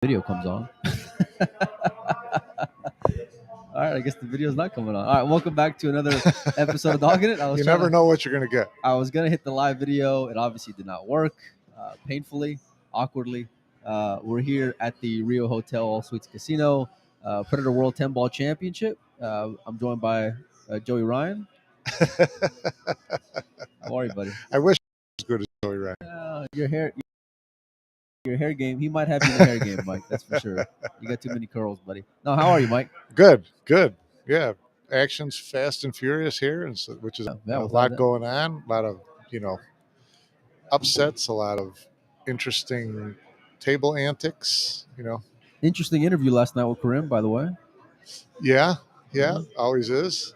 Video comes on. All right, I guess the video's not coming on. All right, welcome back to another episode of Dogging It. You never know what you're going to get. I was gonna hit the live video. It obviously did not work. Painfully, awkwardly. We're here at the Rio Hotel All Suites Casino, Predator World 10 Ball Championship. I'm joined by Joey Ryan. How are you, buddy? I wish I was as good as Joey Ryan. Your hair game. He might have you in the hair game, Mike. That's for sure. You got too many curls, buddy. No, how are you, Mike? Good. Yeah, action's fast and furious here, and so, which is a lot going on. A lot of upsets, a lot of interesting table antics. Interesting interview last night with Karim, by the way. Yeah, always is.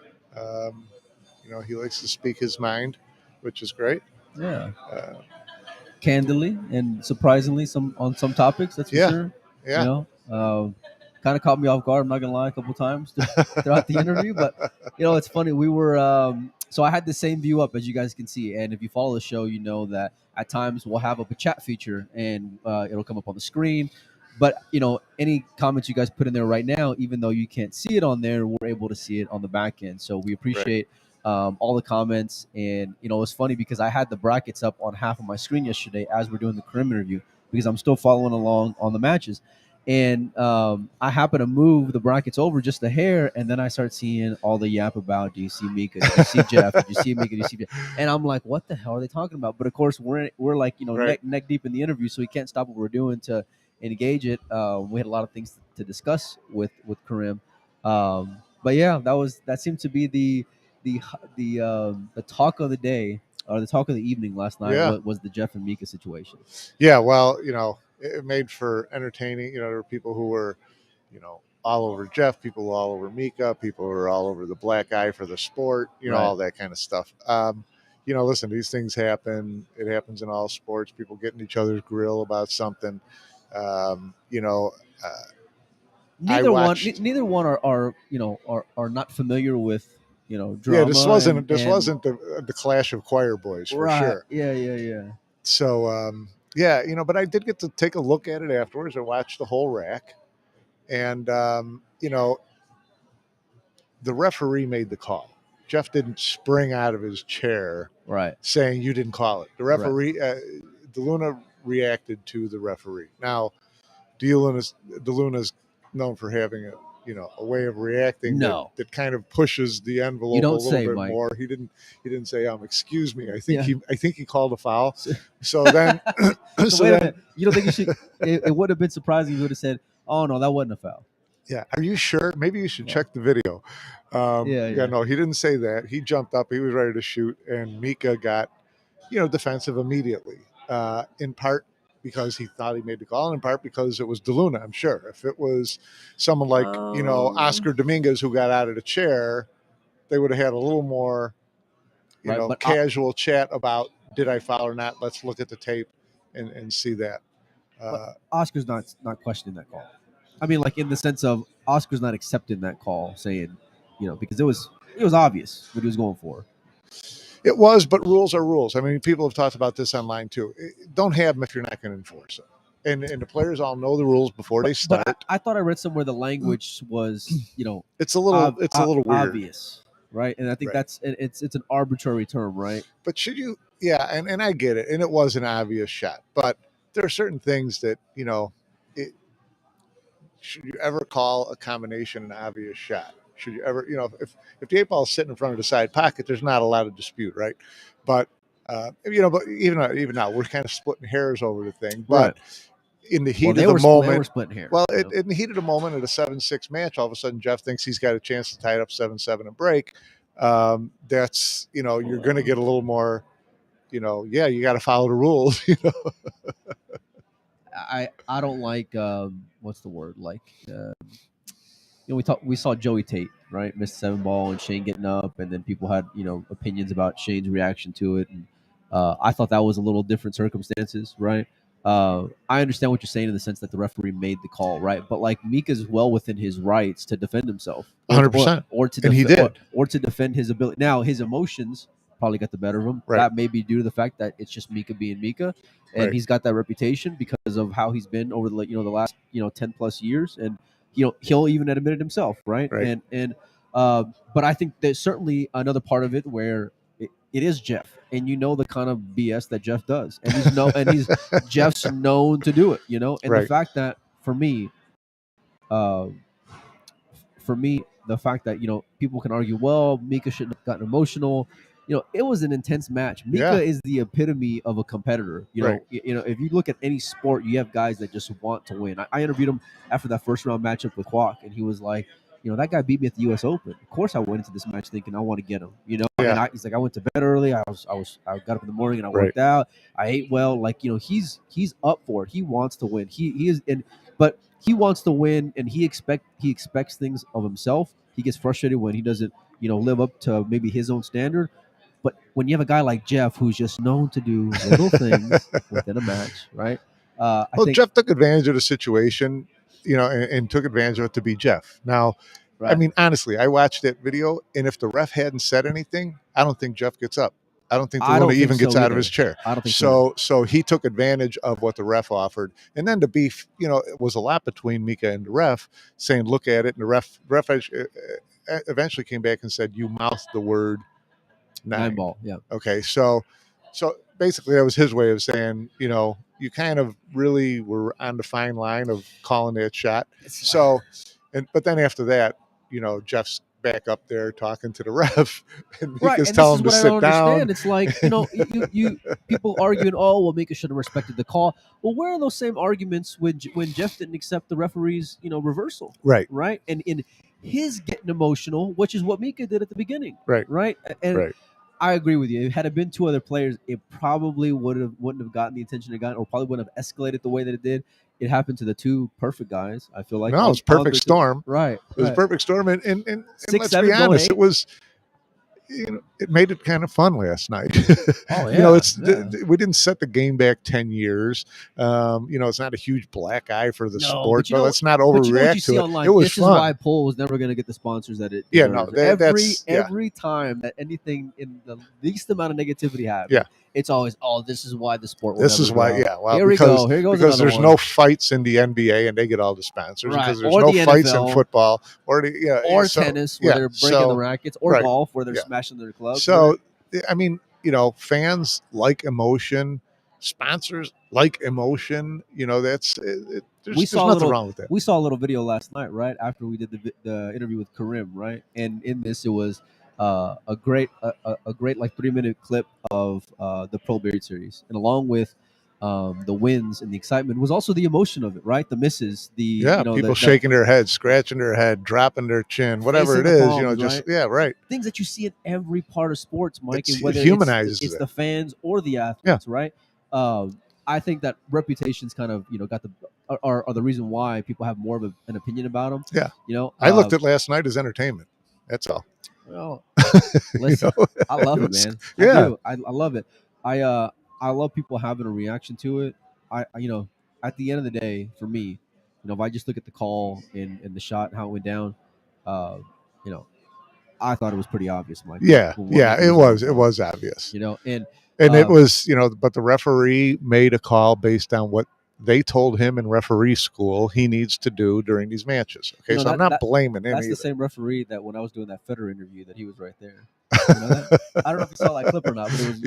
He likes to speak his mind, which is great. Yeah. Candidly and surprisingly, on some topics, that's for sure. Yeah. Kind of caught me off guard. I'm not gonna lie, a couple times throughout the interview, but it's funny. We were so I had the same view up as you guys can see, and if you follow the show, you know that at times we'll have up a chat feature and it'll come up on the screen. But any comments you guys put in there right now, even though you can't see it on there, we're able to see it on the back end. So we appreciate all the comments. And it's funny because I had the brackets up on half of my screen yesterday as we're doing the Karim interview because I'm still following along on the matches. And I happen to move the brackets over just a hair, and then I start seeing all the yap about, do you see Mika? Do you see Jeff? Do you see Mika? Do you see Jeff? And I'm like, what the hell are they talking about? But of course, we're like neck deep in the interview, so we can't stop what we're doing to engage it. We had a lot of things to discuss with Karim, but yeah, that seemed to be the talk of the day or the talk of the evening last night. Was the Jeff and Mika situation. Yeah, well, it made for entertaining. There were people who were, all over Jeff, people all over Mika, people who were all over the black eye for the sport, all that kind of stuff. Listen, these things happen. It happens in all sports. People get in each other's grill about something. Neither one are not familiar with drama. Yeah, this wasn't the clash of choir boys for sure. Yeah. So but I did get to take a look at it afterwards. I watched the whole rack, and the referee made the call. Jeff didn't spring out of his chair, saying you didn't call it. The referee, DeLuna reacted to the referee. Now, DeLuna's known for having a way of reacting that kind of pushes the envelope a little bit more. He didn't say, excuse me. I think he called a foul. So then, so wait a minute. You don't think you should? It would have been surprising if you would have said, "Oh no, that wasn't a foul." Yeah. Are you sure? Maybe you should check the video. No, he didn't say that. He jumped up. He was ready to shoot, and Mika got, defensive immediately. In part because he thought he made the call, and in part because it was DeLuna, I'm sure. If it was someone like, Oscar Dominguez who got out of the chair, they would have had a little more, casual chat about, did I foul or not? Let's look at the tape and see that. Oscar's not questioning that call. I mean, like in the sense of Oscar's not accepting that call, saying, because it was obvious what he was going for. It was, but rules are rules. I mean, people have talked about this online too. Don't have them if you're not going to enforce them. And the players all know the rules before they start. But I thought I read somewhere the language was, it's a little weird, obvious, right? And I think it's an arbitrary term, right? But should you? Yeah, and I get it, and it was an obvious shot. But there are certain things that should you ever call a combination an obvious shot? Should you ever, if the 8 ball is sitting in front of the side pocket, there's not a lot of dispute, right? But but even now we're kind of splitting hairs over the thing. But in the heat of the moment, they were splitting hairs. Well, in the heat of the moment, at a 7-6 match, all of a sudden Jeff thinks he's got a chance to tie it up 7-7 and break. That's you're going to get a little more, you got to follow the rules. I don't like what's the word like. We saw Joey Tate, right? Missed 7 ball and Shane getting up, and then people had, opinions about Shane's reaction to it. And I thought that was a little different circumstances, right? I understand what you're saying in the sense that the referee made the call, right? But like Mika's well within his rights to defend himself, 100%, or to and he did, or to defend his ability. Now his emotions probably got the better of him. Right. That may be due to the fact that it's just Mika being Mika, and he's got that reputation because of how he's been over the last 10+ years, and he'll even admit it himself, right? And but I think there's certainly another part of it where it is Jeff, and the kind of BS that Jeff does, and he's Jeff's known to do it, and the fact that for me, the fact that people can argue, well, Mika shouldn't have gotten emotional. It was an intense match. Mika is the epitome of a competitor. If you look at any sport, you have guys that just want to win. I interviewed him after that first round matchup with Kwok, and he was like, that guy beat me at the U.S. Open. Of course, I went into this match thinking I want to get him. And he's like, I went to bed early. I got up in the morning and I worked out. I ate well. Like, he's up for it. He wants to win. He is, but he wants to win, and he expects things of himself. He gets frustrated when he doesn't, live up to maybe his own standard. But when you have a guy like Jeff, who's just known to do little things within a match, right? I think Jeff took advantage of the situation, and took advantage of it to be Jeff. Now, I mean, honestly, I watched that video, and if the ref hadn't said anything, I don't think Jeff gets up. I don't think the winner even gets out of his chair. I don't think so. So he took advantage of what the ref offered. And then the beef, it was a lot between Mika and the ref saying, look at it. And the ref eventually came back and said, you mouthed the word nine ball. Yeah. Okay. So basically that was his way of saying, you kind of really were on the fine line of calling that shot. But then after that, Jeff's back up there talking to the ref, and Mika's telling him to sit down. It's like, you people arguing, oh, well, Mika should have respected the call. Well, where are those same arguments when Jeff didn't accept the referee's, reversal? Right. And in his getting emotional, which is what Mika did at the beginning. Right. And I agree with you. Had it been two other players, it probably wouldn't have gotten the attention it got, or probably wouldn't have escalated the way that it did. It happened to the two perfect guys. I feel like it was perfect storm. Right. It was a perfect storm, and let's be honest, it was. It made it kind of fun last night. Oh yeah. We didn't set the game back 10 years. It's not a huge black eye for the sport, but let's not overreact to it. Online, it was this fun. is why Pole was never going to get the sponsors that it deserves. Every time that anything in the least amount of negativity happens, it's always, this is why the sport will this is why grow. Well, here we go. Here goes because there's one. no fights in the NBA and they get all the sponsors, because there's or no the fights NFL, in football or tennis where they're breaking the rackets, or golf where they're smashing their clubs. So I mean, fans like emotion, sponsors like emotion. There's nothing wrong with that. We saw a little video last night, right after we did the interview with Karim, right? And in this, it was a great like 3-minute clip of the Pro Beard Series, and along with the wins and the excitement was also the emotion of it, right? The misses, people shaking their head, scratching their head, dropping their chin, whatever it is, palms, things that you see in every part of sports, Mike, and whether it humanizes it's the fans or the athletes, right? I think that reputations kind of got are the reason why people have more of an opinion about them. I looked at last night as entertainment. That's all. Well, listen, I love it, man. I love it. I love people having a reaction to it. I at the end of the day, for me, if I just look at the call and the shot and how it went down, I thought it was pretty obvious, Mike. It was obvious. And it was, but the referee made a call based on what they told him in referee school he needs to do during these matches. Okay, so I'm not blaming him. That's either. The same referee that when I was doing that Federer interview, that he was right there. I don't know if you saw that clip or not, but it was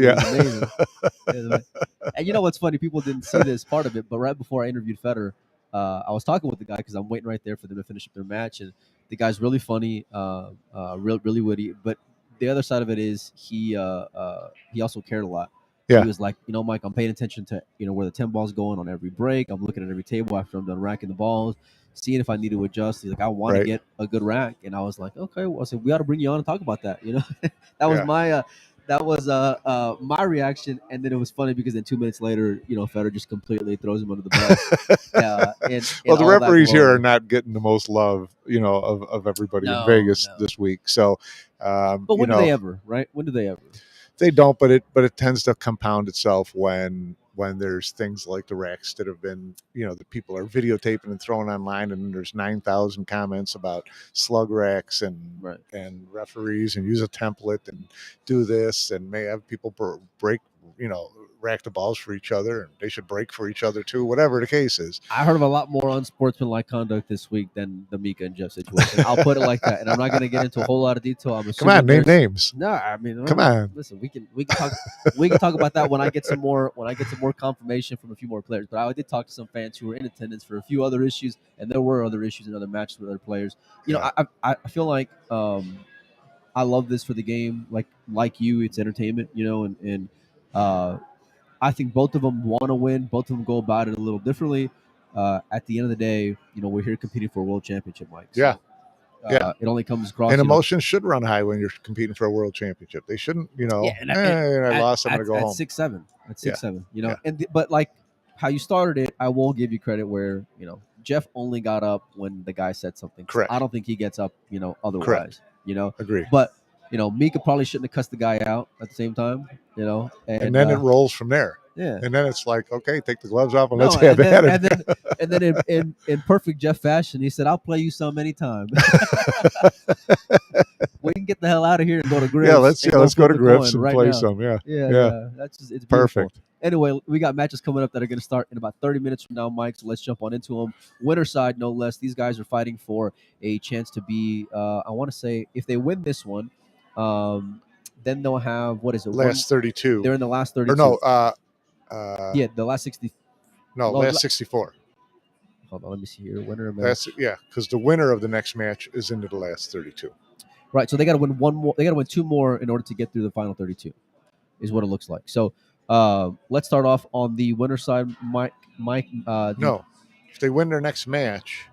amazing. And what's funny? People didn't see this part of it, but right before I interviewed Federer, I was talking with the guy because I'm waiting right there for them to finish up their match, and the guy's really funny, really witty. But the other side of it is he also cared a lot. He was like, Mike, I'm paying attention to, where the 10 ball's going on every break. I'm looking at every table after I'm done racking the balls, seeing if I need to adjust. He's like, I want to get a good rack. And I was like, okay, well, I said, we ought to bring you on and talk about that. That was my reaction. And then it was funny because then 2 minutes later, Federer just completely throws him under the bus. Well, the referees here are not getting the most love, of everybody in Vegas this week. So, but when do they ever, right? When do they ever? They don't, but it tends to compound itself when when there's things like the racks that have been, that people are videotaping and throwing online, and there's 9,000 comments about slug racks and referees, and use a template and do this, and may have people break, rack the balls for each other, and they should break for each other too, whatever the case is. I heard of a lot more unsportsmanlike conduct this week than the Mika and Jeff situation. I'll put it like that, and I'm not going to get into a whole lot of detail. I'm assuming come on, name names. No, I mean, come on. Listen, we can talk about that when I get some more confirmation from a few more players. But I did talk to some fans who were in attendance for a few other issues, and there were other issues in other matches with other players. I feel like I love this for the game. Like you, it's entertainment, and I think both of them want to win. Both of them go about it a little differently. At the end of the day, we're here competing for a world championship, Mike. So, it only comes across. And emotions should run high when you're competing for a world championship. They shouldn't, I lost, I'm going to go home. At 6-7. At 6-7, but like how you started it, I will give you credit where, Jeff only got up when the guy said something. Correct. I don't think he gets up, otherwise. Correct. Agree. But Mika probably shouldn't have cussed the guy out at the same time, and then it rolls from there. Yeah. And then it's like, okay, take the gloves off and let's have at it. And then in perfect Jeff fashion, he said, "I'll play you some anytime." We can get the hell out of here and go to Grips. Yeah, let's go to Grips and play some. Yeah. That's just, it's beautiful. Perfect. Anyway, we got matches coming up that are going to start in about 30 minutes from now, Mike. So let's jump on into them. Winner side, no less. These guys are fighting for a chance to be. I want to say, if they win this one, then they'll have last 32. They're in the last 32. Or no, the last 60. No, last 64. Hold on, let me see here. Winner of because the winner of the next match is into the last 32. Right, so they got to win one more. They got to win two more in order to get through the final 32. Is what it looks like. So let's start off on the winner side, Mike. No, if they win their next match,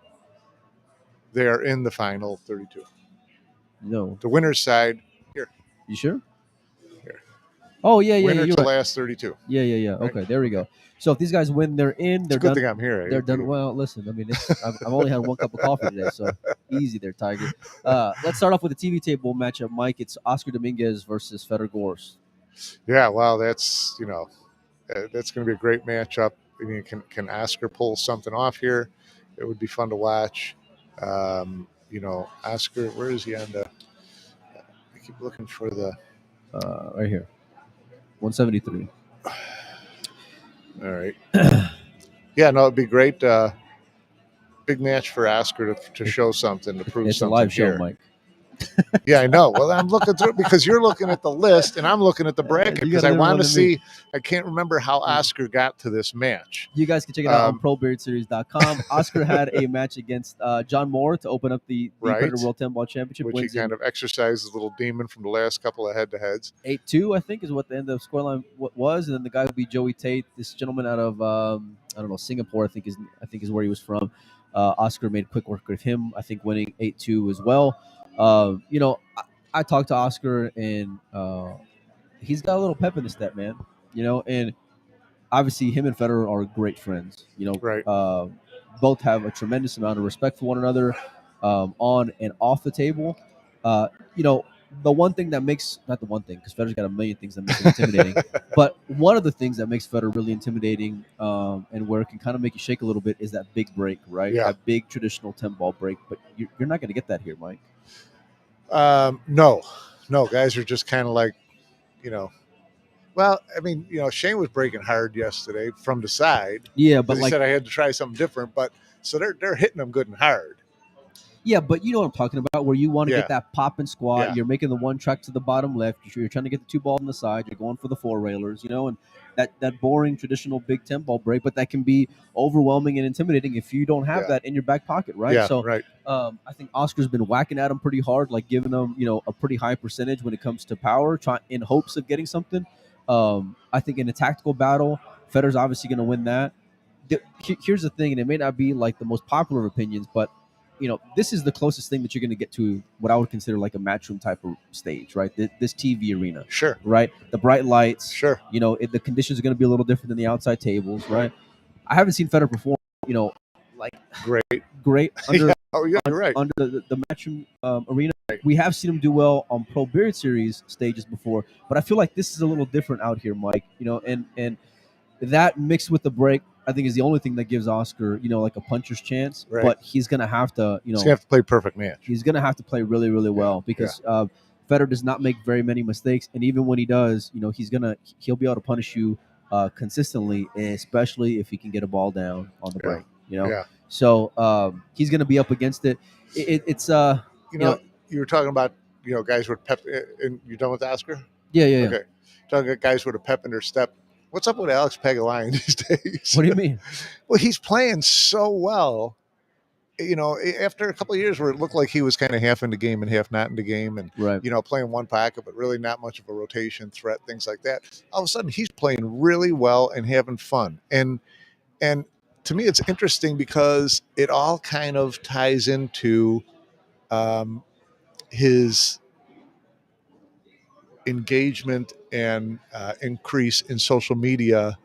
they are in the final 32. No, the winner's side here. You sure? Here. Oh yeah. Winner you're to right. last 32. Yeah. Right? Okay, there we go. So if these guys win, they're in. They're it's a good done. thing I'm here. They're done. Well, listen. I mean, I've only had one cup of coffee today, so easy there, Tiger. Let's start off with the TV table matchup, Mike. It's Oscar Dominguez versus Fedor Gorst. Yeah, well, that's that's going to be a great matchup. I mean, can Oscar pull something off here? It would be fun to watch. Oscar, where is he on the? I keep looking for the. Right here, 173. All right. Yeah, no, it'd be great. Big match for Oscar to show something, to prove it's something. It's a live here. show, Mike. Yeah, I know. Well, I'm looking through it because you're looking at the list and I'm looking at the bracket because I want to see. I can't remember how Oscar got to this match. You guys can check it out on ProBeardSeries.com. Oscar had a match against John Moore to open up the Predator World 10 Ball Championship. Which he kind of exercised his little demon from the last couple of head-to-heads. 8-2, I think, is what the end of the scoreline was. And then the guy would be Joey Tate, this gentleman out of, Singapore, I think is where he was from. Oscar made quick work with him, I think, winning 8-2 as well. I talked to Oscar and he's got a little pep in his step, man. And obviously him and Federer are great friends. Right. Both have a tremendous amount of respect for one another on and off the table. The one thing that makes not the one thing because Federer's got a million things that make him intimidating, but one of the things that makes Federer really intimidating and where it can kind of make you shake a little bit is that big break, right? Yeah. That big traditional 10-ball break, but you're not going to get that here, Mike. No, guys are just kind of like, well, I mean, Shane was breaking hard yesterday from the side. Yeah, but he said I had to try something different, but so they're hitting them good and hard. Yeah, but you know what I'm talking about, where you want to get that pop and squat. Yeah. You're making the one track to the bottom left. You're trying to get the two balls on the side. You're going for the four railers, and that boring traditional big 10-ball break, but that can be overwhelming and intimidating if you don't have that in your back pocket, right? Yeah, so, right. I think Oscar's been whacking at him pretty hard, like giving him, a pretty high percentage when it comes to power, in hopes of getting something. I think in a tactical battle, Federer's obviously going to win that. Here's the thing, and it may not be like the most popular opinions, but this is the closest thing that you're going to get to what I would consider like a matchroom type of stage, right? This TV arena. Sure. Right? The bright lights. Sure. The conditions are going to be a little different than the outside tables, right? I haven't seen Federer perform, like great under, you're right. under the matchroom arena. We have seen him do well on Pro Beard Series stages before, but I feel like this is a little different out here, Mike, and that mixed with the break, I think, is the only thing that gives Oscar, like a puncher's chance. Right. But he's going to have to, he's going to have to play perfect match. He's going to have to play really, really well because Federer does not make very many mistakes. And even when he does, he'll be able to punish you consistently, especially if he can get a ball down on the break. So he's going to be up against it. It's you were talking about guys with pep. And you done with Oscar? Yeah. Okay, talking about guys with a pep in their step. What's up with Alex Pagulayan these days? What do you mean? Well, he's playing so well. After a couple of years where it looked like he was kind of half in the game and half not in the game, and playing one pocket, but really not much of a rotation threat, things like that. All of a sudden, he's playing really well and having fun. And to me, it's interesting because it all kind of ties into his engagement and increase in social media.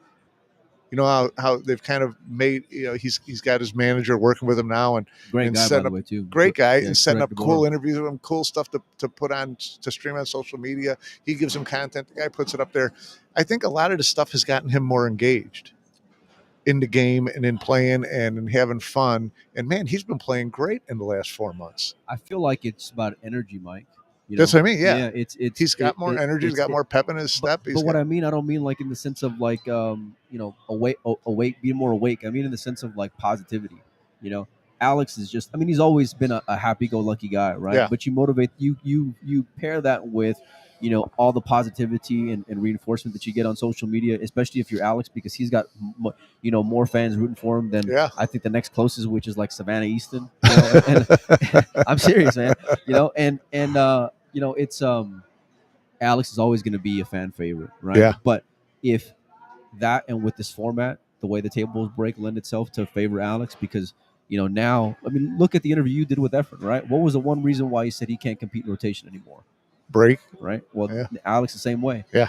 How they've kind of made, he's got his manager working with him now, and great guy, by the way, too. Great guy, and setting up cool interviews with him, cool stuff to put on, to stream on social media. He gives him content. The guy puts it up there. I think a lot of the stuff has gotten him more engaged in the game and in playing and in having fun. And man, he's been playing great in the last 4 months. I feel like it's about energy, Mike. That's what I mean. Yeah, he's got more energy. He's got more pep in his step. But what I mean, I don't mean like in the sense of like awake, being more awake. I mean in the sense of like positivity. Alex is just. I mean, he's always been a happy-go-lucky guy, right? Yeah. But you motivate you pair that with all the positivity and reinforcement that you get on social media, especially if you're Alex, because he's got more fans rooting for him than I think the next closest, which is like Savannah Easton. And I'm serious, man. It's Alex is always going to be a fan favorite, right? Yeah. But if that, and with this format, the way the tables break lend itself to favor Alex, because now, I mean, look at the interview you did with Efren, right? What was the one reason why he said he can't compete in rotation anymore? Break, right? Well, Alex the same way. Yeah.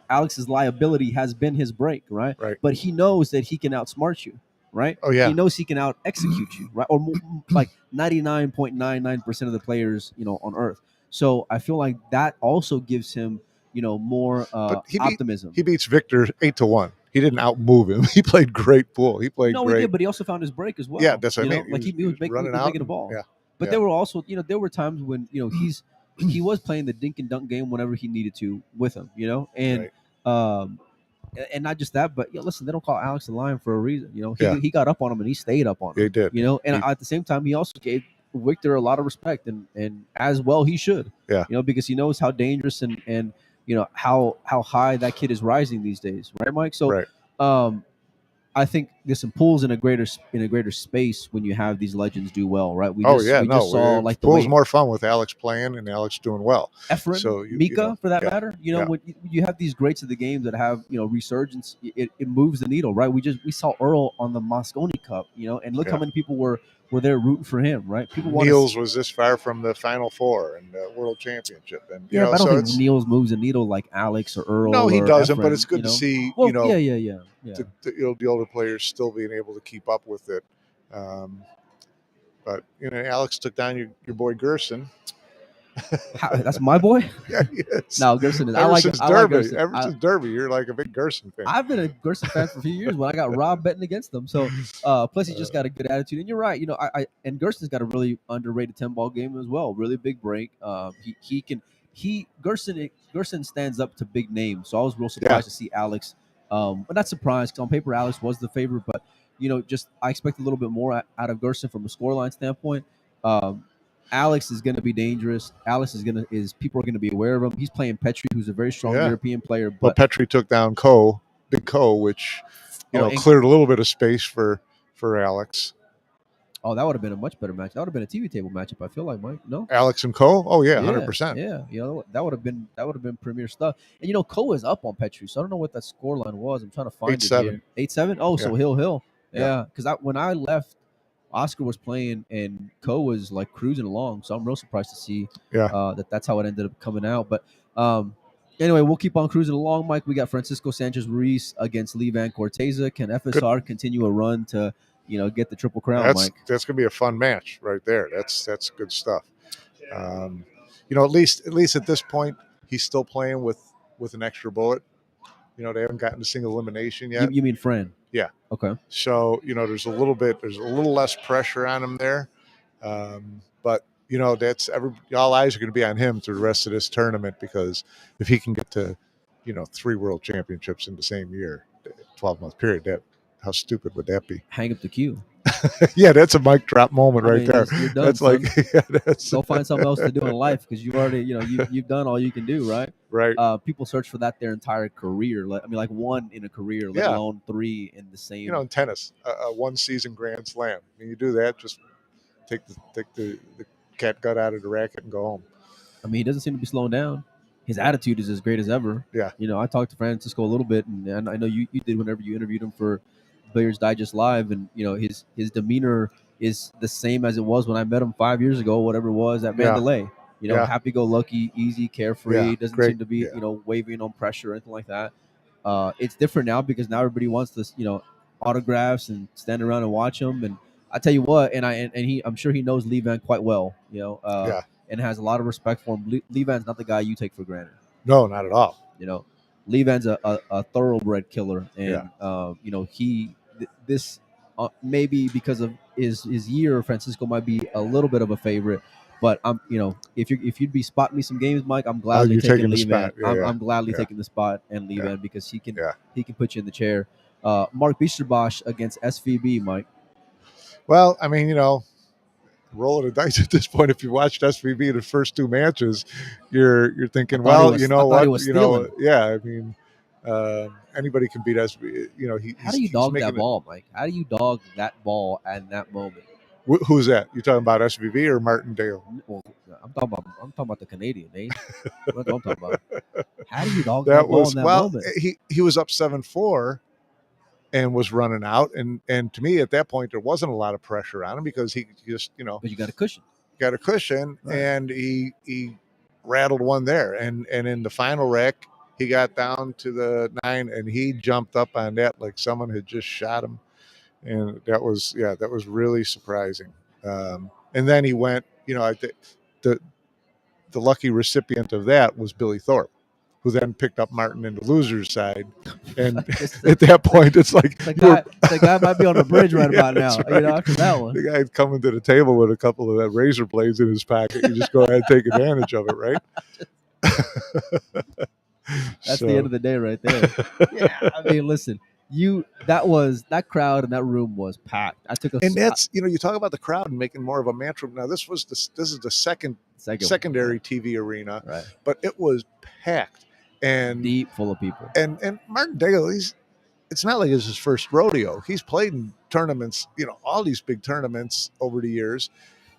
Alex's liability has been his break, right? Right. But he knows that he can outsmart you, right? Oh yeah. He knows he can out execute you, right? Or like 99.99% of the players, on earth. So I feel like that also gives him, more optimism. He beats Victor 8-1. He didn't outmove him. He played great pool. He played great. He did, but he also found his break as well. Yeah, that's what I mean. Like he was making the ball. Yeah. But there were also, there were times when, he was playing the dink and dunk game whenever he needed to with him, and and not just that, but listen, they don't call Alex the Lion for a reason. He got up on him and he stayed up on him. He did. And at the same time, he also gave Victor a lot of respect, and as well he should. Yeah. Because he knows how dangerous and how high that kid is rising these days, right, Mike? So, I think there's some pools in a greater space when you have these legends do well, right? We just saw like the pool's more fun with Alex playing and Alex doing well. Efren, Mika, for that matter. When you have these greats of the game that have resurgence, it moves the needle, right? We saw Earl on the Mosconi Cup, and look how many people were there rooting for him, right? Niels was this far from the Final Four and the World Championship, and but I don't think Niels moves the needle like Alex or Earl. No, he doesn't. Efren, but it's good to see. Well, the older players still being able to keep up with it. But Alex took down your boy Gerson. That's my boy. Yeah, he is. No, Gerson is. Ever since Derby, you're like a big Gerson fan. I've been a Gerson fan for a few years when I got robbed betting against them. So, plus he just got a good attitude. And you're right. And Gerson's got a really underrated 10-ball game as well. Really big break. Gerson stands up to big names. So I was real surprised to see Alex. But not surprised, because on paper Alex was the favorite. But I expect a little bit more out of Gerson from a scoreline standpoint. Alex is going to be dangerous. People are going to be aware of him. He's playing Petri, who's a very strong European player. But Petri took down Big Co, which cleared a little bit of space for Alex. Oh, that would have been a much better match. That would have been a TV table matchup, I feel like, Mike. No, Alex and Co. Oh yeah, 100%. Yeah, that would have been premier stuff. And Co is up on Petri, so I don't know what that scoreline was. I'm trying to find 8-7. it here. 8-7. Oh, so Hill. Yeah, because when I left, Oscar was playing and Co was like cruising along, so I'm real surprised to see that's how it ended up coming out. But anyway, we'll keep on cruising along, Mike. We got Francisco Sanchez Ruiz against Lee Van Corteza. Can FSR continue a run to get the Triple Crown, Mike? That's gonna be a fun match right there. That's good stuff. At least at this point, he's still playing with an extra bullet. They haven't gotten a single elimination yet. You mean Fran? Yeah. Okay. So, there's a little less pressure on him there. But, all eyes are going to be on him through the rest of this tournament, because if he can get to, 3 world championships in the same year, 12-month period, how stupid would that be? Hang up the cue. Yeah, that's a mic drop moment right there. You're done, that's son. That's go find something else to do in life, because you've already, you've done all you can do, right? Right. People search for that their entire career. Like one in a career, let alone 3 in the same. In tennis, a 1-season Grand Slam. When you do that, just take the cat gut out of the racket and go home. I mean, he doesn't seem to be slowing down. His attitude is as great as ever. Yeah. I talked to Francisco a little bit, and I know you did whenever you interviewed him for Billiards Digest Live, and his demeanor is the same as it was when I met him 5 years ago, whatever it was at Mandalay. Happy-go-lucky, easy, carefree. Doesn't seem to be wavering on pressure or anything like that. It's different now, because now everybody wants this, autographs and stand around and watch him. And I tell you what, I'm sure he knows Lee Van quite well. And has a lot of respect for him. Lee Van's not the guy you take for granted. No, not at all. Lee Van's a thoroughbred killer, and this maybe because of his year, Francisco might be a little bit of a favorite. But if you'd be spotting me some games, Mike, I'm gladly taking Lee Van. I'm gladly taking the spot and Lee Van, because he can put you in the chair. Mark Biesterbosch against SVB, Mike. Well, I mean, rolling the dice at this point. If you watched SVB the first 2 matches, you're thinking, well, you know what, I mean, anybody can beat SVB. How do you dog that ball, Mike? How do you dog that ball at that moment? Who's that? You talking about SVB or Martindale? Well, I'm talking about the Canadian, eh? That's what I'm talking about. How do you dog that ball in that moment? He was up 7-4. And was running out, and to me at that point there wasn't a lot of pressure on him, because he just But you got a cushion. Right. And he rattled one there, and in the final rack he got down to the 9, and he jumped up on that like someone had just shot him, and that was really surprising. And then he went, I think the lucky recipient of that was Billy Thorpe, who then picked up Martin in the loser's side. And at that point, it's like the guy might be on the bridge right about now. Right. After that one, the guy coming to the table with a couple of that razor blades in his pocket. You just go ahead and take advantage of it, right? That's the end of the day, right there. Yeah, I mean, listen, that crowd in that room was packed. And that's you talk about the crowd and making more of a mantra. Now this is the secondary TV arena, right? But it was packed. And deep full of people. And Martindale, it's not like it's his first rodeo. He's played in tournaments, all these big tournaments over the years.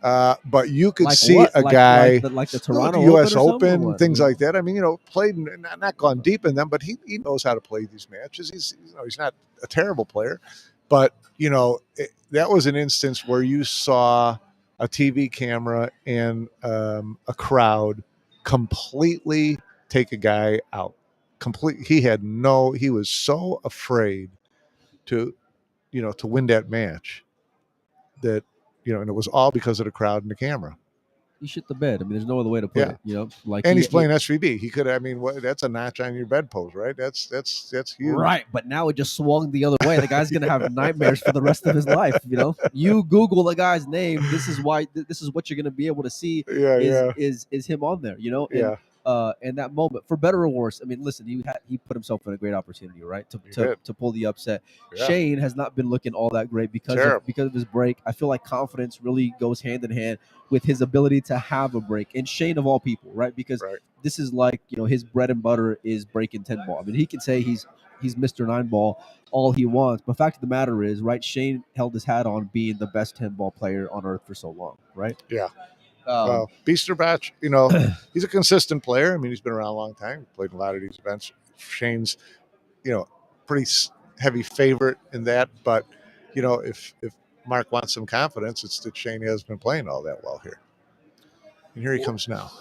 But you could see a guy like the Toronto U.S. Open, things like that. I mean, played and not gone deep in them, but he knows how to play these matches. He's not a terrible player, but that was an instance where you saw a TV camera and a crowd completely take a guy out. He was so afraid to win that match that, and it was all because of the crowd and the camera. He shit the bed. I mean, there's no other way to put it. And he's playing SVB. He could. I mean, that's a notch on your bedpost, right? That's huge. Right, but now it just swung the other way. The guy's gonna have nightmares for the rest of his life. You Google the guy's name. This is what you're gonna be able to see. Is him on there? And that moment, for better or worse, I mean, listen, he put himself in a great opportunity, right, to pull the upset. Yeah. Shane has not been looking all that great because of his break. I feel like confidence really goes hand in hand with his ability to have a break. And Shane, of all people, right, because this is like his bread and butter is breaking 10 ball. I mean, he can say he's Mr. 9 ball all he wants, but fact of the matter is, right, Shane held his hat on being the best 10 ball player on earth for so long, right? Yeah. Biesterbosch, he's a consistent player. I mean, he's been around a long time. Played in a lot of these events. Shane's, pretty heavy favorite in that. But, if Mark wants some confidence, it's that Shane has been playing all that well here. And here he comes now.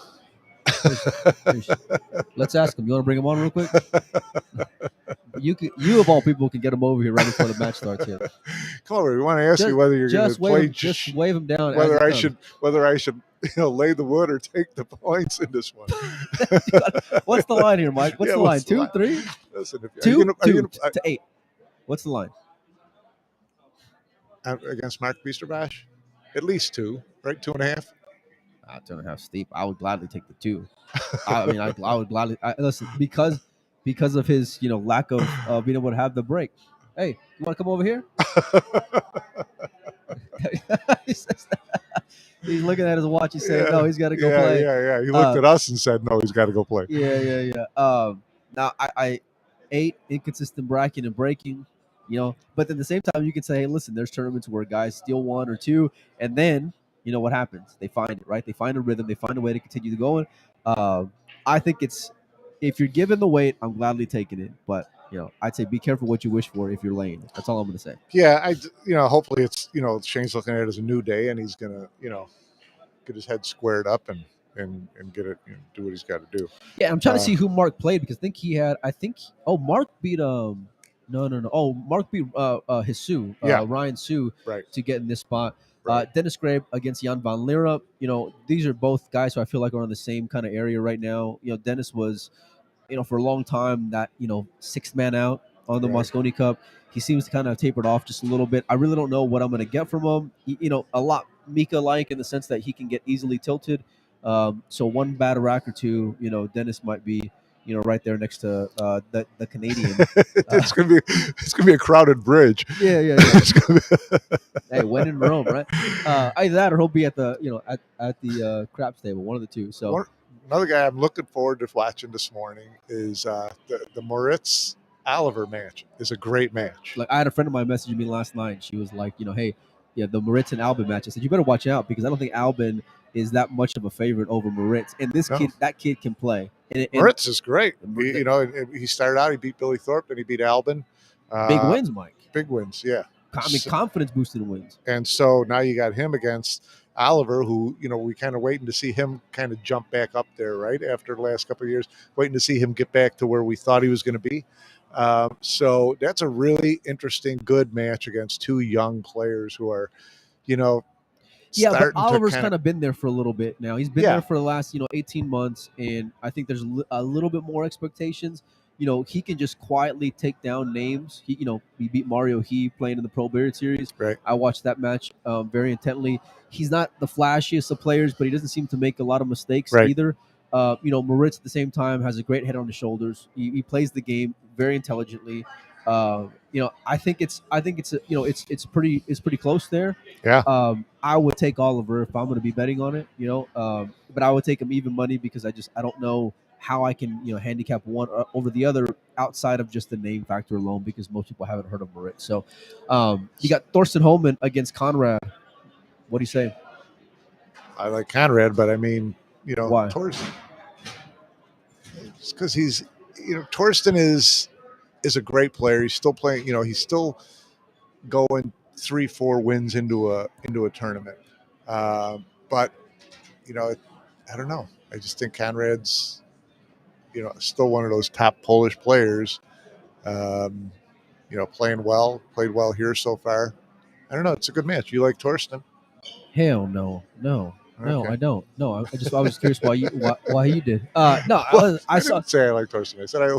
Let's ask him. You want to bring him on real quick? You of all people can get him over here right before the match starts here. Come over. We want to ask you whether you're going to play. Just wave him down. Whether I should lay the wood or take the points in this one. What's the line here, Mike? What's the line? 2, 3? Listen, two to 8. What's the line? Against Mark Biesterbosch? At least 2, right? 2.5? 2.5 steep. I would gladly take the 2. I mean, I would gladly listen because of his lack of being able to have the break. Hey, you want to come over here? He's looking at his watch. He's saying, "No, he's got to go play." Yeah. He looked at us and said, "No, he's got to go play." Yeah. Now I 8 inconsistent bracking and breaking, but at the same time, you can say, "Hey, listen, there's tournaments where guys steal 1 or 2, and then what happens? They find it, right? They find a rhythm. They find a way to continue going." I think if you're given the weight, I'm gladly taking it, but I'd say be careful what you wish for if you're laying. That's all I'm going to say. Yeah, hopefully it's Shane's looking at it as a new day, and he's gonna get his head squared up and get it, do what he's got to do. Yeah, I'm trying to see who Mark played because Mark beat no. Mark beat his Sue, Ryan Sue, right, to get in this spot. Right. Dennis Grabe against Jan van Lira. These are both guys who I feel like are in the same kind of area right now. Dennis was, for a long time that 6th man out on the Mosconi Cup. He seems to kind of tapered off just a little bit. I really don't know what I'm going to get from him. A lot Mika-like in the sense that he can get easily tilted. So one bad rack or two, Dennis might be, right there next to the Canadian. It's gonna be a crowded bridge. Yeah. Hey, when in Rome, right? Either that or he'll be at the at the craps table, one of the two. So another guy I'm looking forward to watching this morning is the Moritz Oliver match. Is a great match. Like I had a friend of mine messaging me last night. She was like, hey, the Moritz and Albin match. I said you better watch out because I don't think Albin is that much of a favorite over Moritz. And that kid can play. And Moritz is great. He started out. He beat Billy Thorpe, then he beat Albin. Big wins, Mike. Big wins, yeah. I mean, confidence boosted wins. And so now you got him against Oliver, who we kind of waiting to see him kind of jump back up there, right after the last couple of years, waiting to see him get back to where we thought he was going to be. So that's a really interesting, good match against 2 young players who are, but Oliver's kind of been there for a little bit now. He's been there for the last, 18 months, and I think there's a little bit more expectations. He can just quietly take down names. He beat Mario He playing in the Pro Beard Series. Right. I watched that match very intently. He's not the flashiest of players, but he doesn't seem to make a lot of mistakes either. Moritz at the same time has a great head on his shoulders. He plays the game very intelligently. I think it's pretty close there. Yeah. I would take Oliver if I'm going to be betting on it. But I would take him even money because I don't know how I can handicap one over the other outside of just the name factor alone because most people haven't heard of Moritz. So you got Thorsten Holman against Conrad. What do you say? I like Conrad, but I mean, why? Thorsten. It's because he's, Thorsten is a great player. He's still playing. He's still going 3-4 wins into a tournament. But I don't know. I just think Conrad's, still one of those top Polish players. Played well here so far. I don't know. It's a good match. You like Thorsten? Hell no. No, Okay. I don't. No, I was curious why you did. No, Well, I didn't say I like Thorsten. I said I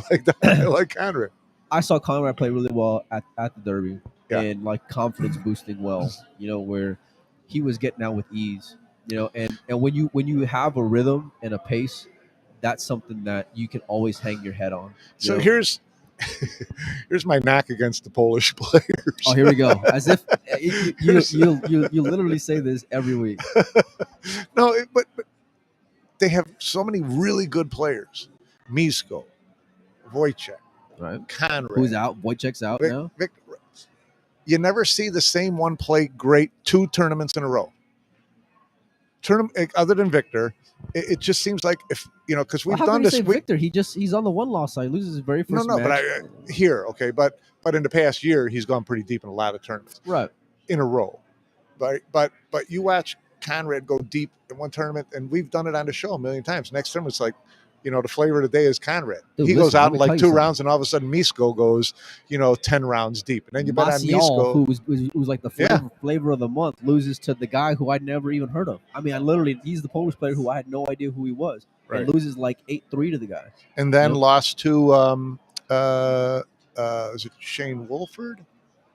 like Conrad. I saw Conrad play really well at the Derby and like confidence boosting well. Where he was getting out with ease. And when you have a rhythm and a pace, that's something that you can always hang your head on. So here's my knock against the Polish players. Oh, here we go. As if you literally say this every week. No, but they have so many really good players. Misko, Wojciech, right? Conrad. Who's out? Wojciech's out now. Victor. You never see the same one play great 2 tournaments in a row. Other than Victor, it just seems like because we've done this. Victor, he's on the 1 loss side. He loses his very first match. But in the past year, he's gone pretty deep in a lot of tournaments, right, in a row. But you watch Conrad go deep in one tournament, and we've done it on the show a million times. Next tournament, it's like, the flavor of the day is Conrad. Dude, he goes listen, out in like 2 something. rounds, and all of a sudden Misko goes, 10 rounds deep. And then you bet on Misko. Who was like the flavor of the month, loses to the guy who I'd never even heard of. I mean, he's the Polish player who I had no idea who he was. Right. And loses like 8-3 to the guy. And then lost to, is it Shane Wolford?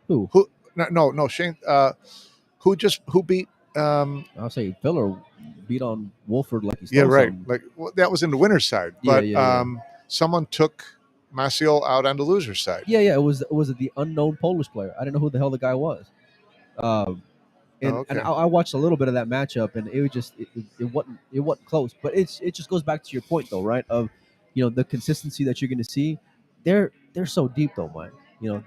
Who? No, Shane. Who beat? I'll say Filler beat on Wolford like he's right. Something. Like that was in the winner's side, but someone took Maciel out on the loser's side. Yeah. It was the unknown Polish player. I didn't know who the hell the guy was. And I watched a little bit of that matchup, and it was just it wasn't close. But it just goes back to your point though, right? Of the consistency that you're going to see. They're so deep though, Mike.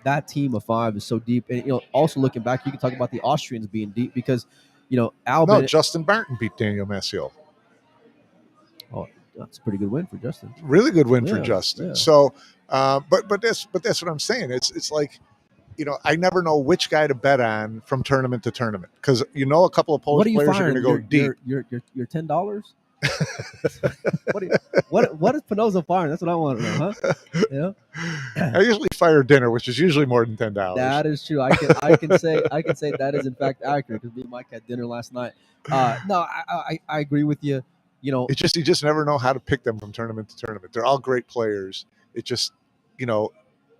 That team of 5 is so deep, and also looking back, you can talk about the Austrians being deep because Albin. No, Justin Barton beat Daniel Maciel. Oh, that's a pretty good win for Justin. Really good win for Justin. Yeah. So, but that's what I'm saying. It's like. I never know which guy to bet on from tournament to tournament because a couple of Polish players are going to go deep. Your $10. what is Pinoza firing? That's what I want to know, huh? Yeah. I usually fire dinner, which is usually more than $10. That is true. I can say that is in fact accurate because me and Mike had dinner last night. No, I agree with you. It's just you just never know how to pick them from tournament to tournament. They're all great players. It just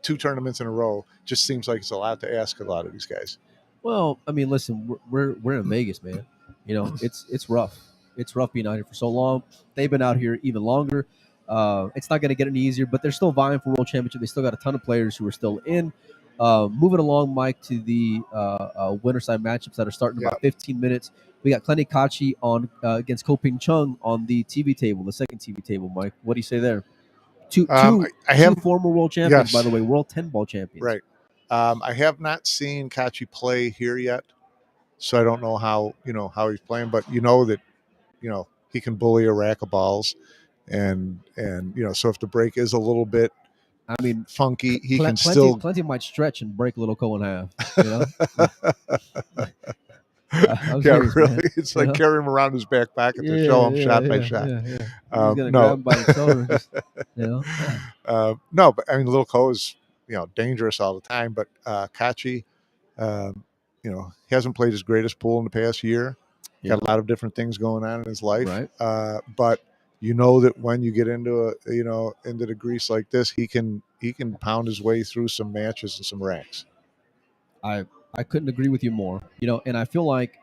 2 tournaments in a row just seems like it's a lot to ask a lot of these guys. Well, I mean, listen, we're in Vegas, man. It's rough. It's rough being out here for so long. They've been out here even longer. It's not going to get any easier, but they're still vying for world championship. They still got a ton of players who are still in. Moving along, Mike, to the winter side matchups that are starting in about 15 minutes. We got Clenny Kachi on against Ko-Ping Chung on the TV table, the second TV table. Mike, what do you say there? Two former world champions, by the way, world 10 ball champions. Right. I have not seen Kachi play here yet, so I don't know how he's playing. But that he can bully a rack of balls, and so if the break is a little bit, funky, he can still. Plenty might stretch and break Little Ko in half. Serious, really, man. It's like carrying him around his back pocket to show him shot by shot. He's gonna grab him by the shoulder. No, but Little Ko is dangerous all the time. But Kachi, he hasn't played his greatest pool in the past year. Got a lot of different things going on in his life. Right. But that when you get into into the grease like this, he can pound his way through some matches and some racks. I couldn't agree with you more. And I feel like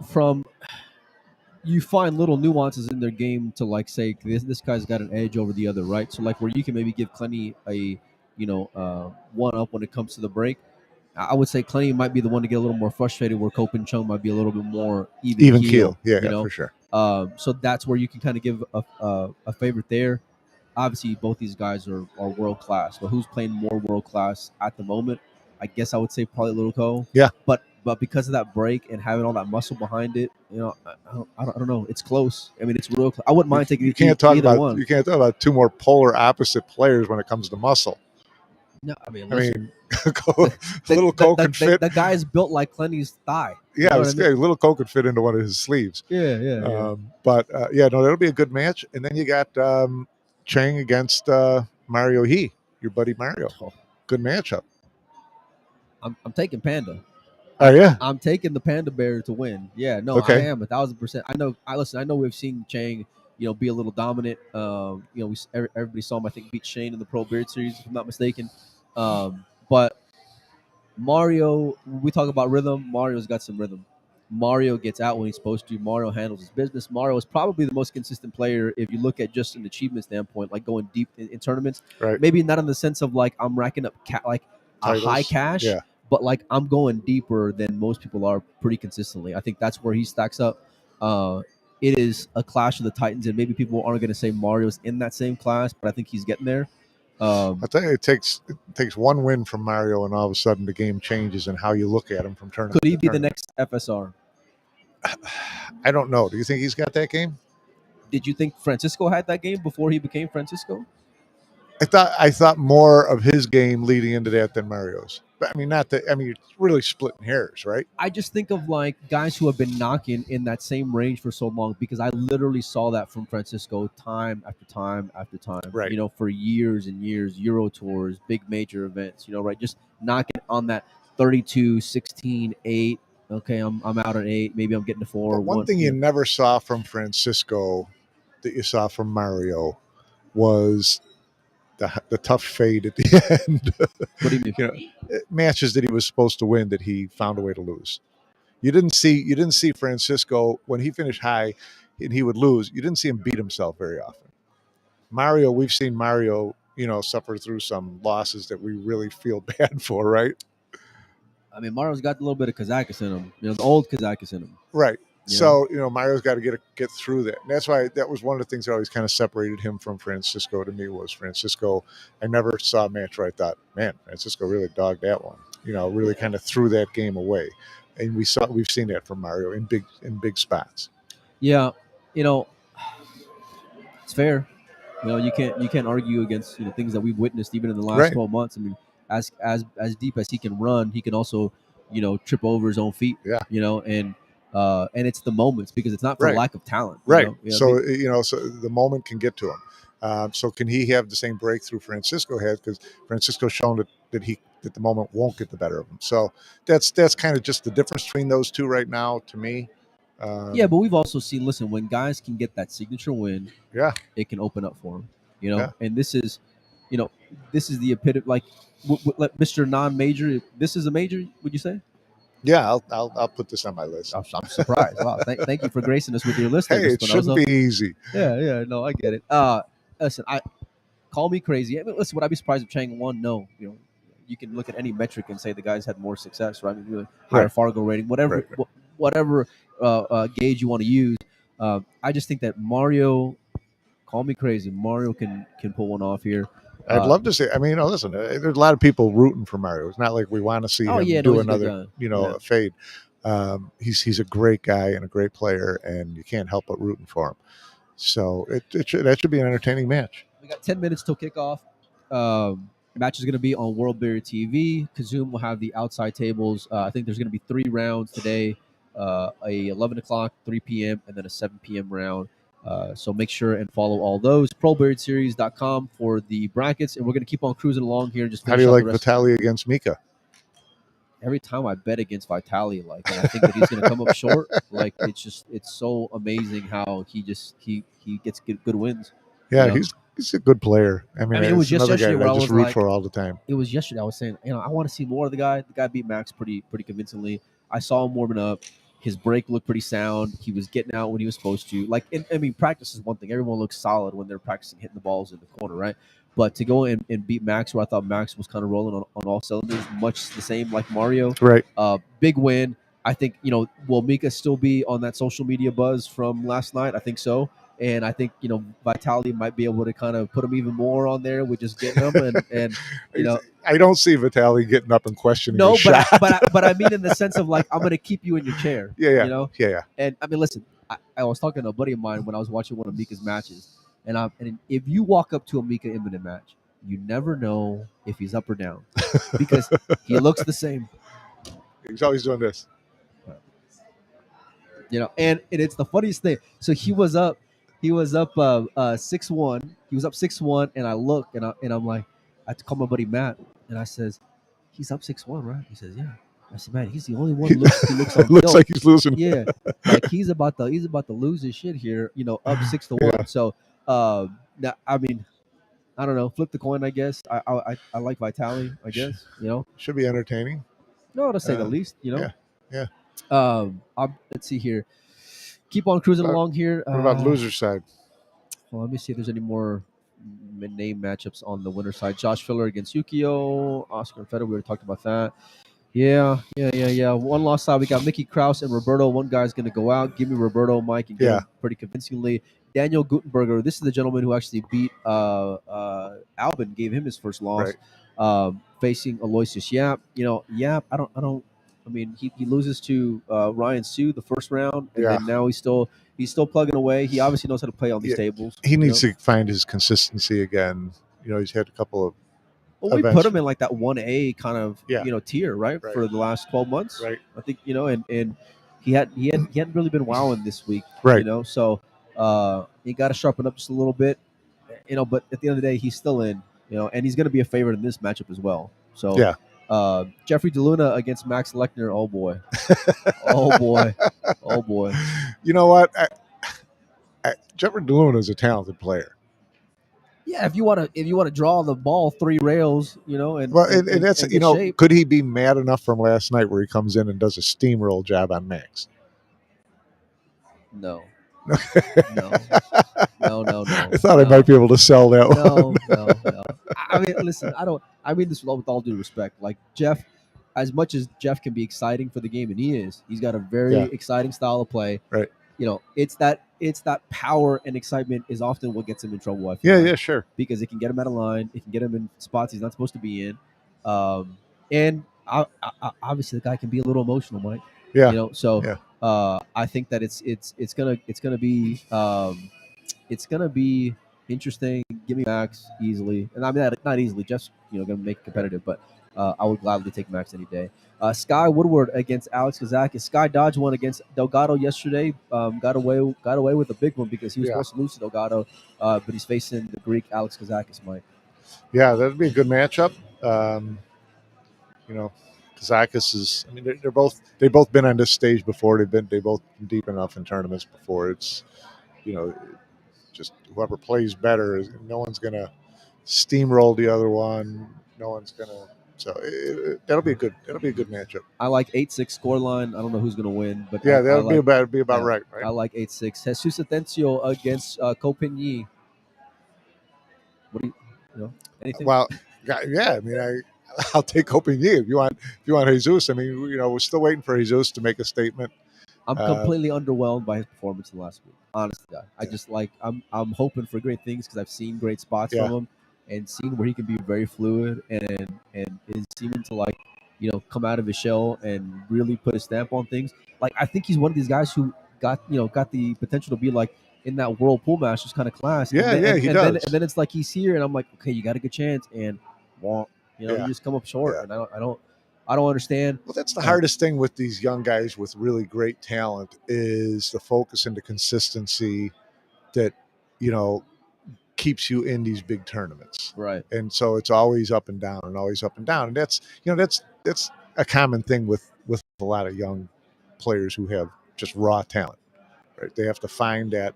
from you find little nuances in their game to like say this guy's got an edge over the other, right? So like where you can maybe give Clenny a one up when it comes to the break. I would say Clenny might be the one to get a little more frustrated, where Ko-Ping Chung might be a little bit more even keel. Yeah, for sure. So that's where you can kind of give a favorite there. Obviously, both these guys are world class, but who's playing more world class at the moment? I guess I would say probably Little Ko. Yeah. But because of that break and having all that muscle behind it, I don't know. It's close. It's real close. I wouldn't mind taking either one. You can't talk about 2 more polar opposite players when it comes to muscle. No, Little Ko can fit. The guy is built like Clenny's thigh. Yeah, Little Ko could fit into one of his sleeves. Yeah. But that'll be a good match. And then you got Chang against Mario He, your buddy Mario. Good matchup. I'm taking Panda. Oh yeah, I'm taking the Panda Bear to win. Yeah, no, okay. I am 1,000%. I know we've seen Chang, be a little dominant. Everybody saw him, I think, beat Shane in the Pro Beard Series, if I'm not mistaken. But Mario, we talk about rhythm. Mario's got some rhythm. Mario gets out when he's supposed to. Mario handles his business. Mario is probably the most consistent player if you look at just an achievement standpoint, like going deep in tournaments. Right. Maybe not in the sense of like I'm racking up a high cash, but like I'm going deeper than most people are pretty consistently. I think that's where he stacks up. It is a clash of the Titans, and maybe people aren't going to say Mario's in that same class, but I think he's getting there. I tell you, it takes one win from Mario, and all of a sudden the game changes in how you look at him from tournament. Could he be the next FSR? I don't know. Do you think he's got that game? Did you think Francisco had that game before he became Francisco? I thought more of his game leading into that than Mario's. But I mean, not that. I mean, you're really splitting hairs, right? I just think of like guys who have been knocking in that same range for so long because I literally saw that from Francisco time after time after time. Right. You know, for years and years, Euro tours, big major events. You know, right? Just knocking on that 32, 16, 8. Okay, I'm out at 8. Maybe I'm getting to 4. But one thing you never saw from Francisco that you saw from Mario was the tough fade at the end. What do you mean? You know, matches that he was supposed to win that he found a way to lose. You didn't see Francisco when he finished high and he would lose. You didn't see him beat himself very often. Mario, we've seen Mario, suffer through some losses that we really feel bad for, right? I mean, Mario's got a little bit of Kazakis in him. You know, the old Kazakis in him. Right. So, Mario's got to get through that. And that's why that was one of the things that always kind of separated him from Francisco to me was Francisco. I never saw a match where I thought, man, Francisco really dogged that one. Really kind of threw that game away. And we've seen that from Mario in big spots. Yeah. It's fair. You can't argue against things that we've witnessed even in the last 12 months. I mean, as deep as he can run, he can also trip over his own feet. Yeah. And it's the moments because it's not for lack of talent. Right. So the moment can get to him. So can he have the same breakthrough Francisco had? Because Francisco's shown that the moment won't get the better of him. So that's kind of just the difference between those two right now to me. Yeah, but we've also seen. Listen, when guys can get that signature win, it can open up for them. And this is the epitome. Like, Mr. Non-Major. This is a major. Would you say? Yeah, I'll put this on my list. I'm surprised. Wow, thank you for gracing us with your list. Hey, it shouldn't be easy. Yeah, no, I get it. Listen, call me crazy. I mean, listen, would I be surprised if Chang won? No, you can look at any metric and say the guys had more success, right? I mean, higher Fargo rating, whatever, whatever gauge you want to use. I just think that Mario, call me crazy, Mario can pull one off here. I'd love to see. I mean, listen, there's a lot of people rooting for Mario. It's not like we want to see him do another, fade. He's a great guy and a great player, and you can't help but rooting for him. So that should be an entertaining match. We got 10 minutes till kickoff. The match is going to be on World Beer TV. Kazum will have the outside tables. I think there's going to be 3 rounds today, a 11 o'clock, 3 p.m., and then a 7 p.m. round. So make sure and follow all those. ProBeardSeries.com for the brackets, and we're going to keep on cruising along here. How do you like Vitali against Mika? Every time I bet against Vitali, and I think that he's going to come up short. It's so amazing how he gets good wins. Yeah, he's a good player. I mean, it was just yesterday where I just root for all the time. It was yesterday. I was saying, I want to see more of the guy. The guy beat Max pretty convincingly. I saw him warming up. His break looked pretty sound. He was getting out when he was supposed to. Practice is one thing. Everyone looks solid when they're practicing hitting the balls in the corner, right? But to go and beat Max, where I thought Max was kind of rolling on all cylinders, much the same like Mario. Right. Big win. I think, will Mika still be on that social media buzz from last night? I think so. And I think, Vitali might be able to kind of put him even more on there with just getting him. And I don't see Vitali getting up and questioning no, his shot. but I mean in the sense of like, I'm going to keep you in your chair. Yeah. Yeah. And I mean, listen, I was talking to a buddy of mine when I was watching one of Mika's matches. And if you walk up to a Mika Immonen match, you never know if he's up or down because he looks the same. He's always doing this. And it's the funniest thing. So he was up 6-1. He was up 6-1, and I look and I'm like, I had to call my buddy Matt, and I says, he's up 6-1, right? He says, yeah. I said, man, he's the only one who looks like he's losing. Yeah, like he's about to lose his shit here. Up 6-1. Yeah. So, now, I mean, I don't know. Flip the coin, I guess. I like Vitali, I guess. Should be entertaining. No, to say the least. Yeah. Let's see here. Keep on cruising along here. What about loser side? Well, let me see if there's any more name matchups on the winner side. Josh Filler against Yukio. Oscar and Federer, we already talked about that. Yeah. One loss side, we got Mickey Krause and Roberto. One guy's going to go out. Give me Roberto, Mike, and get him pretty convincingly. Daniel Gutenberger, this is the gentleman who actually beat Albin, gave him his first loss, facing Aloysius Yap. Yap, I mean, he loses to Ryan Sue the first round, and then now he's still plugging away. He obviously knows how to play on these tables. He needs to find his consistency again. he's had a couple of. Well, we put him in like that 1A kind of tier, right? For the last 12 months, right? I think and he hadn't really been wowing this week, right? So he got to sharpen up just a little bit, But at the end of the day, he's still in, and he's going to be a favorite in this matchup as well. So Jeffrey DeLuna against Max Lechner. Oh boy, oh boy, oh boy. You know what? Jeffrey DeLuna is a talented player. Yeah, if you want to draw the ball 3 rails, and that's shape. Could he be mad enough from last night where he comes in and does a steamroll job on Max? No. No. I thought I might be able to sell that one. No. I mean, listen, I mean this with all due respect. Like Jeff, as much as Jeff can be exciting for the game, and he's got a very exciting style of play. Right. It's that power and excitement is often what gets him in trouble. I feel like, sure. Because it can get him out of line, it can get him in spots he's not supposed to be in, and obviously the guy can be a little emotional, Mike. Yeah. I think that it's gonna be interesting. Give me Max easily, and I mean not easily. Jeff's gonna make it competitive, but I would gladly take Max any day. Sky Woodward against Alex Kazakis. Sky dodged one against Delgado yesterday. Got away with a big one because he was supposed to lose to Delgado, but he's facing the Greek Alex Kazakis, Mike. Yeah, that'd be a good matchup. Kazakis is. I mean, they've both been on this stage before. They both been deep enough in tournaments before. It's just whoever plays better is. No one's gonna steamroll the other one. No one's gonna. So that'll be a good matchup. I like 8-6 scoreline. I don't know who's going to win, but that'll be about right. I like 8-6. Jesus Atencio against Copigny. What do you anything? Well, I mean, I'll take Copigny if you want Jesus. I mean, we're still waiting for Jesus to make a statement. I'm completely underwhelmed by his performance in the last week. Honestly, God. I just I'm hoping for great things because I've seen great spots from him and seen where he can be very fluid and is seeming to come out of his shell and really put a stamp on things. Like I think he's one of these guys who got the potential to be like in that World Pool Masters kind of class. He does. And then it's like he's here, and I'm like, okay, you got a good chance, and you just come up short, and I don't understand. Well, that's the hardest thing with these young guys with really great talent is the focus and the consistency that keeps you in these big tournaments. Right. And so it's always up and down and always up and down. And that's a common thing with a lot of young players who have just raw talent. Right. They have to find that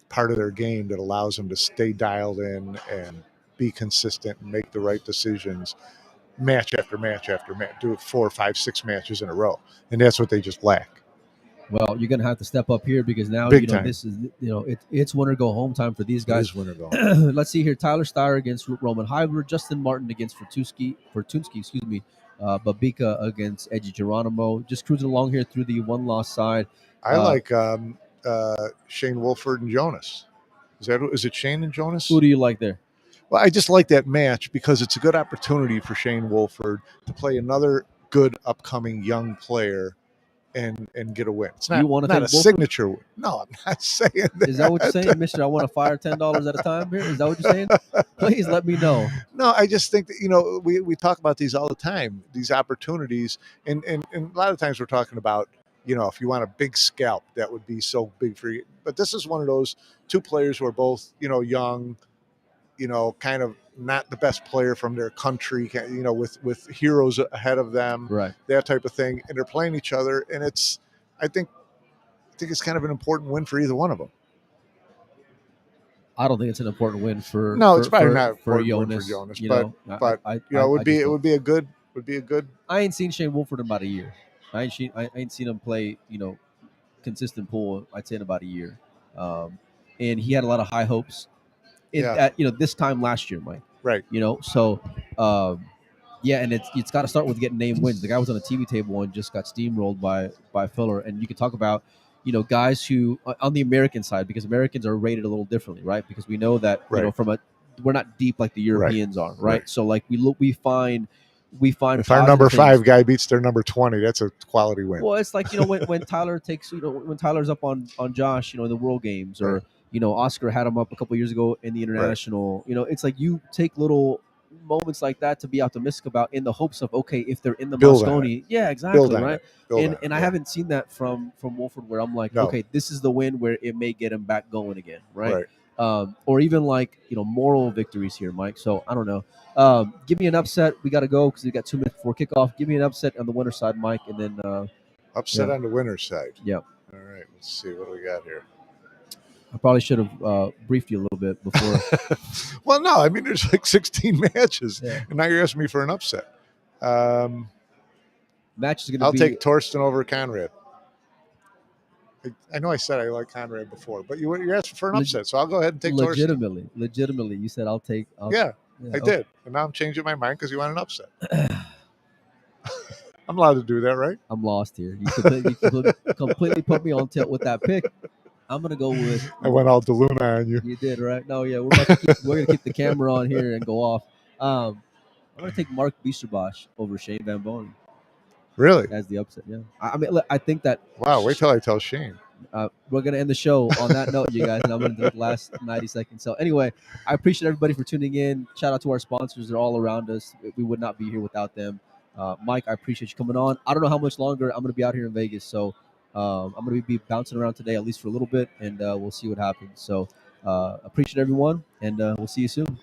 part of their game that allows them to stay dialed in and be consistent and make the right decisions match after match after match, do it 4, 5, 6 matches in a row. And that's what they just lack. Well, you're going to have to step up here because now this is it's winner go home time for these guys. It is winner go home. Let's see here: Tyler Steyer against Roman Heibler, Justin Martin against Fortunsky, Babika against Edgy Geronimo. Just cruising along here through the 1-loss side. I like Shane Wolford and Jonas. Is it Shane and Jonas? Who do you like there? Well, I just like that match because it's a good opportunity for Shane Wolford to play another good upcoming young player and get a win. It's not a signature win. No, I'm not saying that. Is that what you're saying, Mister? I want to fire $10 at a time here. Is that what you're saying? Please let me know. No, I just think that we talk about these all the time, these opportunities, and a lot of times we're talking about if you want a big scalp, that would be so big for you. But this is one of those two players who are both young, kind of not the best player from their country, with heroes ahead of them, right? That type of thing, and they're playing each other, and I think it's kind of an important win for either one of them. I don't think it's an important win for it's probably not for Jonas, but it would be a good. I ain't seen Shane Wolford in about a year. I ain't seen him play consistent pool. I'd say in about a year, and he had a lot of high hopes. At this time last year, Mike. Right. So and it's got to start with getting name wins. The guy was on a TV table and just got steamrolled by Filler. And you can talk about guys who on the American side, because Americans are rated a little differently, right? Because we know that we're not deep like the Europeans are, right? So like we find if our number 5 guy beats their number 20, that's a quality win. Well, it's like when Tyler takes when Tyler's up on Josh in the World Games, or Oscar had him up a couple years ago in the international. Right. It's like you take little moments like that to be optimistic about in the hopes of, okay, if they're in the Moscone, yeah, exactly, right. And I haven't seen that from Wolford, where I'm like, okay, this is the win where it may get him back going again, right? Or even like moral victories here, Mike. So I don't know. Give me an upset. We got to go because we got 2 minutes before kickoff. Give me an upset on the winner's side, Mike, and then upset on the winner's side. Yep. All right, let's see what do we got here. I probably should have briefed you a little bit before. Well, no, I mean, there's like 16 matches, and now you're asking me for an upset. Match is going to be... I'll take Torsten over Conrad. I know I said I like Conrad before, but you're asking for an upset, so I'll go ahead and take Torsten. Legitimately, you said I'll take... I did. And now I'm changing my mind because you want an upset. I'm allowed to do that, right? I'm lost here. You completely put me on tilt with that pick. I'm gonna go with... I went all DeLuna on you. You did, right? No, yeah, we're gonna keep the camera on here and go off. I'm gonna take Mark Biesterbosch over Shane Van Bonen. Really? As the upset, yeah. I mean, look, I think that... Wow, wait till I tell Shane. We're going to end the show on that note, you guys, and I'm going to do the last 90 seconds. So anyway, I appreciate everybody for tuning in. Shout out to our sponsors. They're all around us. We would not be here without them. Mike, I appreciate you coming on. I don't know how much longer I'm going to be out here in Vegas, so I'm going to be bouncing around today, at least for a little bit, and we'll see what happens. So appreciate everyone, and we'll see you soon.